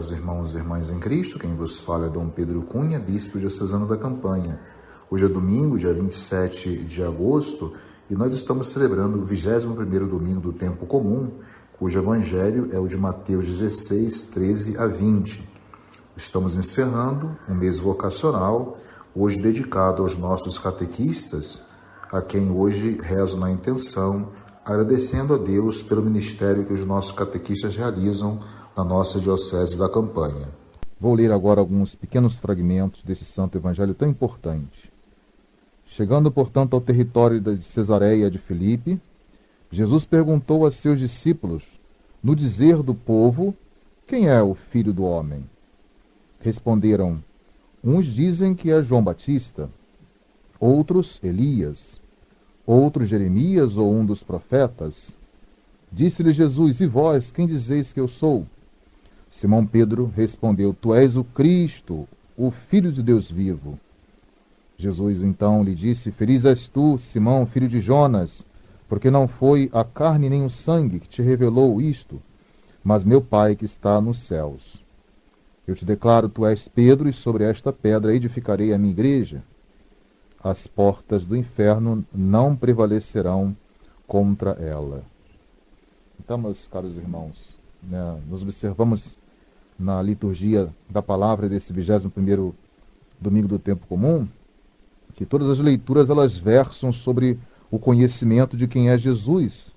caros irmãos e irmãs em Cristo, quem vos fala é Dom Pedro Cunha, bispo diocesano da Campanha. Hoje é domingo, dia 27 de agosto, e nós estamos celebrando o 21º domingo do tempo comum, cujo evangelho é o de Mateus 16, 13 a 20. Estamos encerrando um mês vocacional, hoje dedicado aos nossos catequistas, a quem hoje rezo na intenção, agradecendo a Deus pelo ministério que os nossos catequistas realizam na nossa Diocese da Campanha. Vou ler agora alguns pequenos fragmentos desse santo evangelho tão importante. Chegando, portanto, ao território de Cesareia de Filipe, Jesus perguntou a seus discípulos, no dizer do povo, quem é o Filho do Homem? Responderam, uns dizem que é João Batista, outros Elias, outros Jeremias ou um dos profetas. Disse-lhe Jesus, e vós, quem dizeis que eu sou? Simão Pedro respondeu, tu és o Cristo, o Filho de Deus vivo. Jesus então lhe disse, feliz és tu, Simão, filho de Jonas, porque não foi a carne nem o sangue que te revelou isto, mas meu Pai que está nos céus. Eu te declaro, tu és Pedro, e sobre esta pedra edificarei a minha igreja. As portas do inferno não prevalecerão contra ela. Então, meus caros irmãos, nós observamos na liturgia da palavra desse 21º domingo do tempo comum, que todas as leituras elas versam sobre o conhecimento de quem é Jesus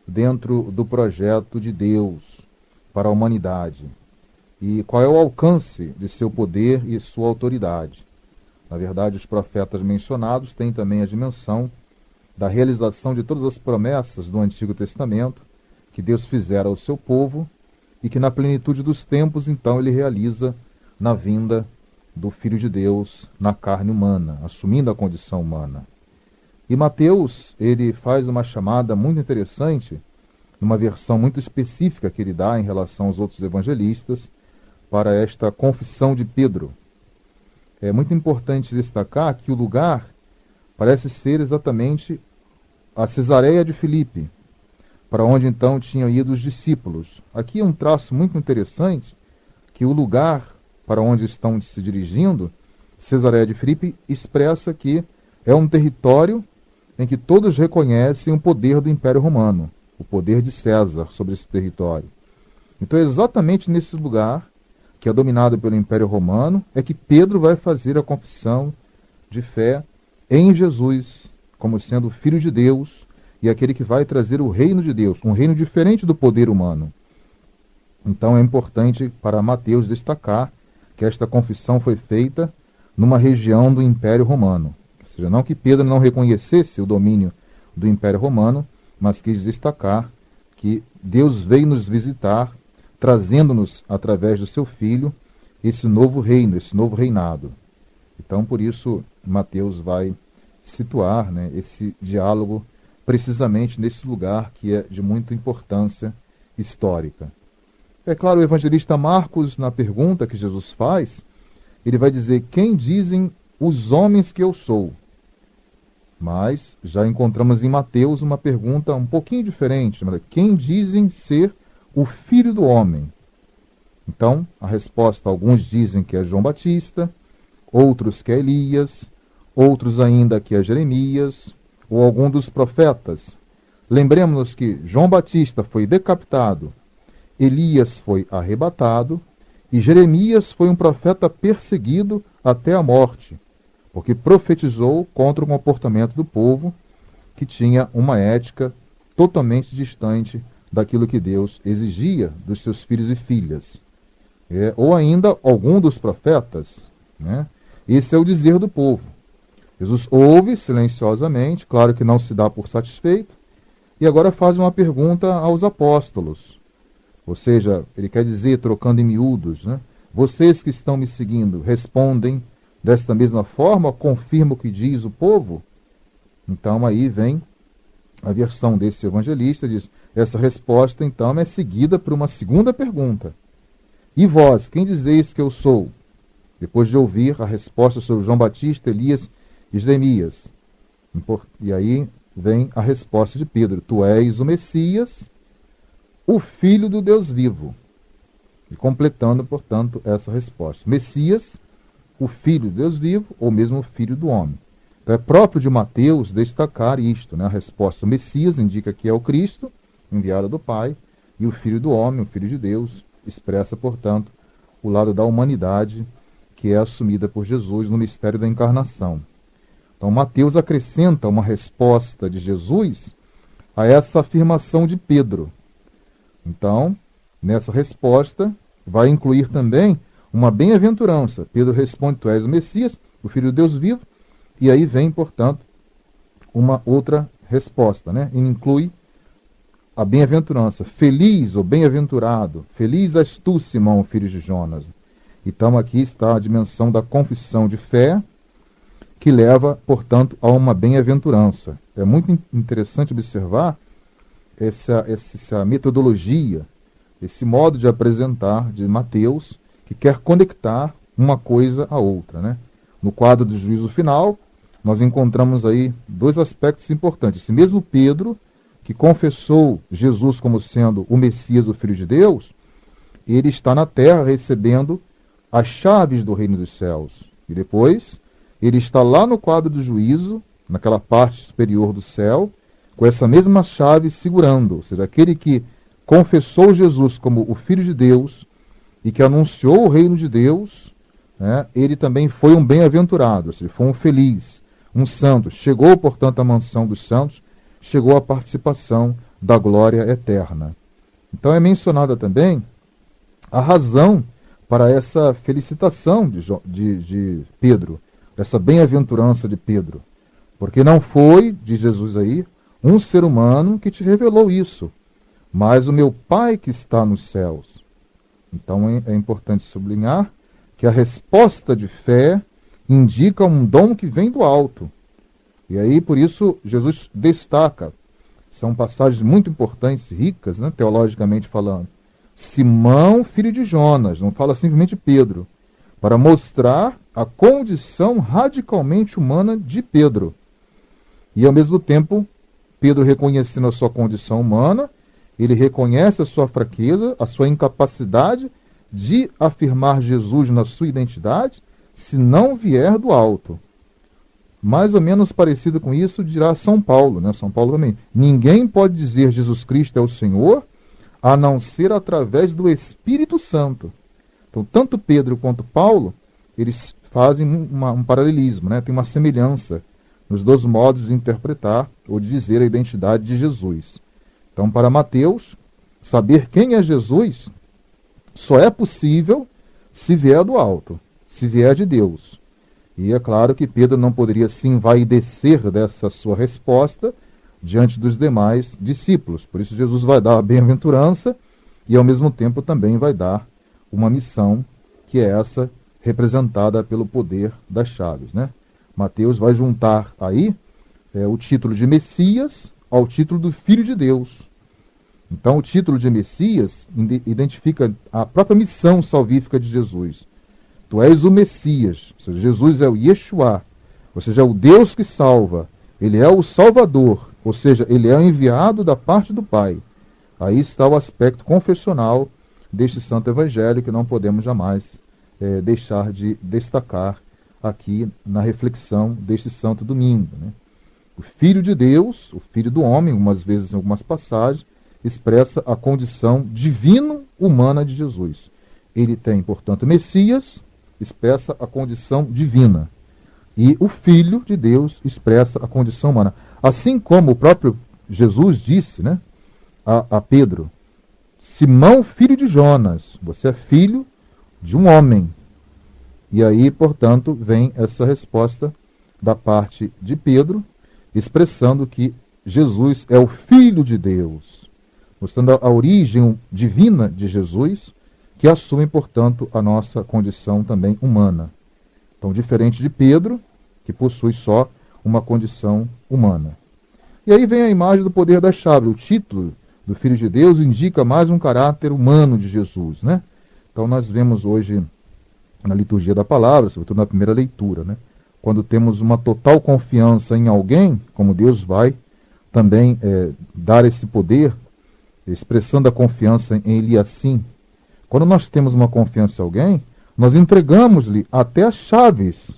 dentro do projeto de Deus para a humanidade e qual é o alcance de seu poder e sua autoridade. Na verdade, os profetas mencionados têm também a dimensão da realização de todas as promessas do Antigo Testamento que Deus fizera ao seu povo e que na plenitude dos tempos, então, ele realiza na vinda do Filho de Deus na carne humana, assumindo a condição humana. E Mateus, ele faz uma chamada muito interessante, numa versão muito específica que ele dá em relação aos outros evangelistas, para esta confissão de Pedro. É muito importante destacar que o lugar parece ser exatamente a Cesareia de Filipe, para onde então tinham ido os discípulos. Aqui é um traço muito interessante, que o lugar para onde estão se dirigindo, Cesareia de Filipe, expressa que é um território em que todos reconhecem o poder do Império Romano, o poder de César sobre esse território. Então é exatamente nesse lugar, que é dominado pelo Império Romano, é que Pedro vai fazer a confissão de fé em Jesus, como sendo o Filho de Deus, e aquele que vai trazer o reino de Deus, um reino diferente do poder humano. Então é importante para Mateus destacar que esta confissão foi feita numa região do Império Romano. Ou seja, não que Pedro não reconhecesse o domínio do Império Romano, mas quis destacar que Deus veio nos visitar, trazendo-nos, através do seu Filho, esse novo reino, esse novo reinado. Então, por isso, Mateus vai situar, esse diálogo precisamente nesse lugar que é de muita importância histórica. É claro, o evangelista Marcos, na pergunta que Jesus faz, ele vai dizer, quem dizem os homens que eu sou? Mas já encontramos em Mateus uma pergunta um pouquinho diferente, quem dizem ser o Filho do Homem? Então, a resposta, alguns dizem que é João Batista, outros que é Elias, outros ainda que é Jeremias, ou algum dos profetas. Lembremos-nos que João Batista foi decapitado, Elias foi arrebatado e Jeremias foi um profeta perseguido até a morte, porque profetizou contra o comportamento do povo que tinha uma ética totalmente distante daquilo que Deus exigia dos seus filhos e filhas. Ou ainda algum dos profetas. Esse é o dizer do povo. Jesus ouve silenciosamente, claro que não se dá por satisfeito, e agora faz uma pergunta aos apóstolos. Ou seja, ele quer dizer, trocando em miúdos, vocês que estão me seguindo, respondem desta mesma forma, confirma o que diz o povo? Então aí vem a versão desse evangelista, diz, essa resposta então é seguida por uma segunda pergunta. E vós, quem dizeis que eu sou? Depois de ouvir a resposta sobre João Batista, Elias e Jeremias. E aí vem a resposta de Pedro, tu és o Messias, o Filho do Deus vivo. e completando, portanto, essa resposta. Messias, o Filho de Deus vivo, ou mesmo o Filho do Homem. Então é próprio de Mateus destacar isto, né? A resposta Messias indica que é o Cristo, enviado do Pai, e o Filho do Homem, o Filho de Deus, expressa, portanto, o lado da humanidade que é assumida por Jesus no mistério da encarnação. Então Mateus acrescenta uma resposta de Jesus a essa afirmação de Pedro. Então, nessa resposta, vai incluir também uma bem-aventurança. Pedro responde: Tu és o Messias, o Filho de Deus vivo. E aí vem, portanto, uma outra resposta, né? E inclui a bem-aventurança. Feliz ou bem-aventurado, feliz és tu, Simão, filho de Jonas. Então aqui está a dimensão da confissão de fé, que leva, portanto, a uma bem-aventurança. É muito interessante observar essa metodologia, esse modo de apresentar de Mateus, que quer conectar uma coisa à outra, né? No quadro do juízo final, nós encontramos aí dois aspectos importantes. Esse mesmo Pedro, que confessou Jesus como sendo o Messias, o Filho de Deus, ele está na terra recebendo as chaves do reino dos céus. E depois, ele está lá no quadro do juízo, naquela parte superior do céu, com essa mesma chave segurando. Ou seja, aquele que confessou Jesus como o Filho de Deus e que anunciou o reino de Deus, né, ele também foi um bem-aventurado, ou seja, foi um feliz, um santo. Chegou, portanto, à mansão dos santos, chegou à participação da glória eterna. Então é mencionada também a razão para essa felicitação de Pedro, essa bem-aventurança de Pedro. Porque não foi, diz Jesus aí, um ser humano que te revelou isso, mas o meu Pai que está nos céus. Então é importante sublinhar que a resposta de fé indica um dom que vem do alto. E aí, por isso, Jesus destaca, são passagens muito importantes, ricas, né, teologicamente falando. Simão, filho de Jonas, não fala simplesmente Pedro, para mostrar a condição radicalmente humana de Pedro. E, ao mesmo tempo, Pedro, reconhecendo a sua condição humana, ele reconhece a sua fraqueza, a sua incapacidade de afirmar Jesus na sua identidade, se não vier do alto. Mais ou menos parecido com isso dirá São Paulo, né? São Paulo também. Ninguém pode dizer Jesus Cristo é o Senhor, a não ser através do Espírito Santo. Então, tanto Pedro quanto Paulo, eles fazem um paralelismo, né? Tem uma semelhança nos dois modos de interpretar ou de dizer a identidade de Jesus. Então, para Mateus, saber quem é Jesus só é possível se vier do alto, se vier de Deus. E é claro que Pedro não poderia se envaidecer dessa sua resposta diante dos demais discípulos. Por isso Jesus vai dar a bem-aventurança e ao mesmo tempo também vai dar uma missão, que é essa representada pelo poder das chaves, né? Mateus vai juntar aí o título de Messias ao título do Filho de Deus. Então o título de Messias identifica a própria missão salvífica de Jesus. Tu és o Messias, ou seja, Jesus é o Yeshua, ou seja, é o Deus que salva. Ele é o Salvador, ou seja, ele é o enviado da parte do Pai. Aí está o aspecto confessional deste santo evangelho que não podemos jamais deixar de destacar aqui na reflexão deste santo domingo, né? O Filho de Deus, o Filho do Homem, algumas vezes em algumas passagens, expressa a condição divino-humana de Jesus. Ele tem, portanto, Messias, expressa a condição divina. E o Filho de Deus expressa a condição humana. Assim como o próprio Jesus disse, né, a Pedro: Simão, filho de Jonas, você é filho de um homem. E aí, portanto, vem essa resposta da parte de Pedro, expressando que Jesus é o Filho de Deus, mostrando a origem divina de Jesus, que assume, portanto, a nossa condição também humana. Então, diferente de Pedro, que possui só uma condição humana. E aí vem a imagem do poder da chave. O título do Filho de Deus indica mais um caráter humano de Jesus, né? Então, nós vemos hoje na liturgia da palavra, sobretudo na primeira leitura, né? Quando temos uma total confiança em alguém, como Deus vai também dar esse poder, expressando a confiança em Eliassim, Quando nós temos uma confiança em alguém, nós entregamos-lhe até as chaves.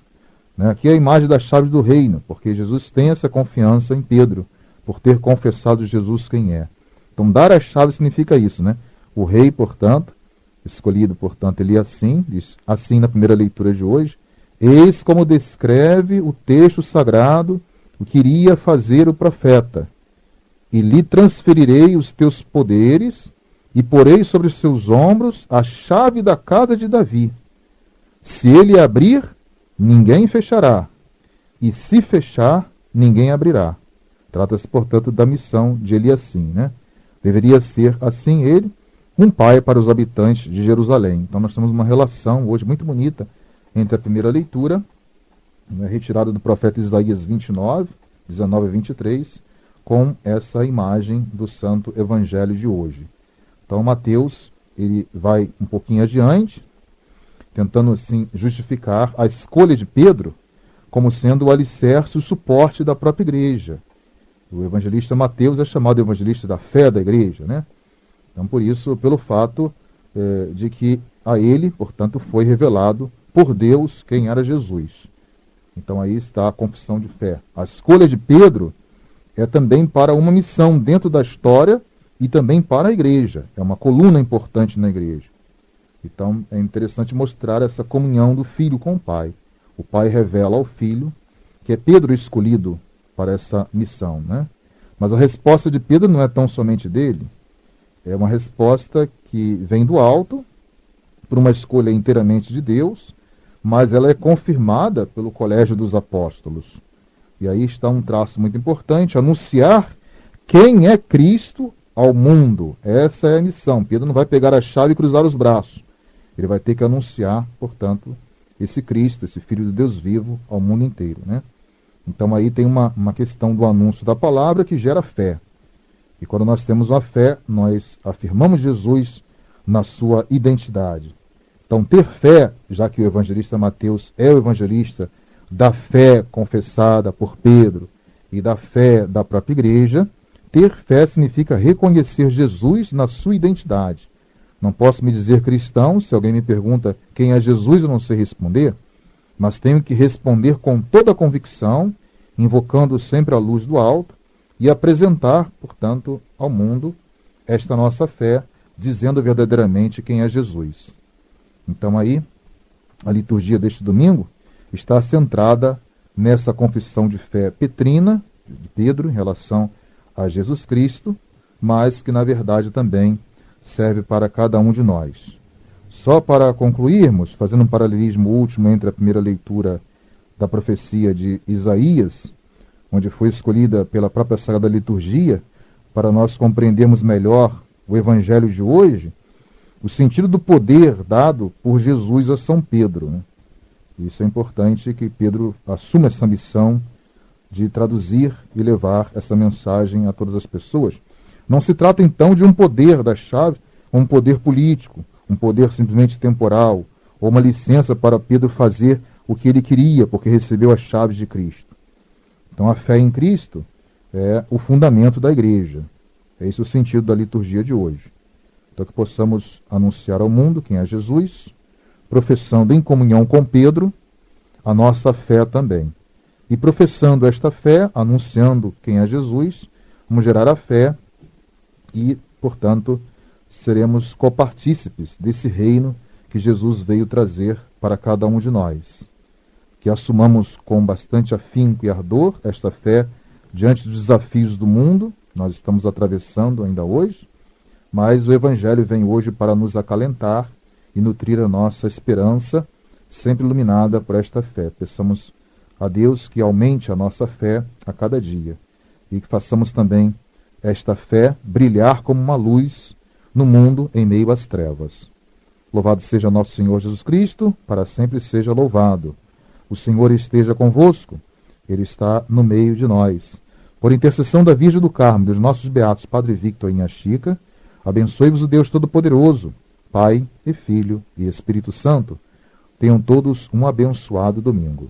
Aqui é a imagem das chaves do reino, porque Jesus tem essa confiança em Pedro, por ter confessado Jesus quem é. Então, dar as chaves significa isso, O rei, portanto, escolhido, portanto, ele assim, diz assim na primeira leitura de hoje, eis como descreve o texto sagrado o que iria fazer o profeta. E lhe transferirei os teus poderes e porei sobre os seus ombros a chave da casa de Davi. Se ele abrir, ninguém fechará, e se fechar, ninguém abrirá. Trata-se, portanto, da missão de Eliassim, Deveria ser, assim, ele, um pai para os habitantes de Jerusalém. Então, nós temos uma relação hoje muito bonita entre a primeira leitura, retirada do profeta Isaías 29, 19 a 23, com essa imagem do Santo Evangelho de hoje. Então, Mateus, ele vai um pouquinho adiante, tentando, assim, justificar a escolha de Pedro como sendo o alicerce, o suporte da própria igreja. O evangelista Mateus é chamado evangelista da fé da igreja, Então, por isso, pelo fato de que a ele, portanto, foi revelado por Deus quem era Jesus. Então, aí está a confissão de fé. A escolha de Pedro é também para uma missão dentro da história e também para a igreja. É uma coluna importante na igreja. Então, é interessante mostrar essa comunhão do filho com o pai. O pai revela ao filho que é Pedro escolhido para essa missão, Mas a resposta de Pedro não é tão somente dele. É uma resposta que vem do alto, por uma escolha inteiramente de Deus, mas ela é confirmada pelo colégio dos apóstolos. E aí está um traço muito importante, anunciar quem é Cristo ao mundo. Essa é a missão. Pedro não vai pegar a chave e cruzar os braços. Ele vai ter que anunciar, portanto, esse Cristo, esse Filho de Deus vivo ao mundo inteiro, Então aí tem uma questão do anúncio da palavra que gera fé. E quando nós temos uma fé, nós afirmamos Jesus na sua identidade. Então ter fé, já que o evangelista Mateus é o evangelista da fé confessada por Pedro e da fé da própria igreja, ter fé significa reconhecer Jesus na sua identidade. Não posso me dizer cristão, se alguém me pergunta quem é Jesus, eu não sei responder, mas tenho que responder com toda a convicção, invocando sempre a luz do alto e apresentar, portanto, ao mundo esta nossa fé, dizendo verdadeiramente quem é Jesus. Então aí, a liturgia deste domingo está centrada nessa confissão de fé petrina, de Pedro, em relação a Jesus Cristo, mas que, na verdade, também serve para cada um de nós. Só para concluirmos, fazendo um paralelismo último entre a primeira leitura da profecia de Isaías, onde foi escolhida pela própria Sagrada Liturgia, para nós compreendermos melhor o Evangelho de hoje, o sentido do poder dado por Jesus a São Pedro. Isso é importante que Pedro assuma essa missão de traduzir e levar essa mensagem a todas as pessoas. Não se trata, então, de um poder da chave, um poder político, um poder simplesmente temporal, ou uma licença para Pedro fazer o que ele queria, porque recebeu as chaves de Cristo. Então, a fé em Cristo é o fundamento da igreja. É esse o sentido da liturgia de hoje. Então, que possamos anunciar ao mundo quem é Jesus, professando em comunhão com Pedro a nossa fé também. E professando esta fé, anunciando quem é Jesus, vamos gerar a fé e, portanto, seremos copartícipes desse reino que Jesus veio trazer para cada um de nós. Que assumamos com bastante afinco e ardor esta fé diante dos desafios do mundo, nós estamos atravessando ainda hoje, mas o Evangelho vem hoje para nos acalentar e nutrir a nossa esperança, sempre iluminada por esta fé. Peçamos a Deus que aumente a nossa fé a cada dia e que façamos também esta fé brilhar como uma luz no mundo em meio às trevas. Louvado seja nosso Senhor Jesus Cristo, para sempre seja louvado. O Senhor esteja convosco, Ele está no meio de nós. Por intercessão da Virgem do Carmo, dos nossos beatos Padre Victor e Inha Chica, abençoe-vos o Deus Todo-Poderoso, Pai e Filho e Espírito Santo. Tenham todos um abençoado domingo.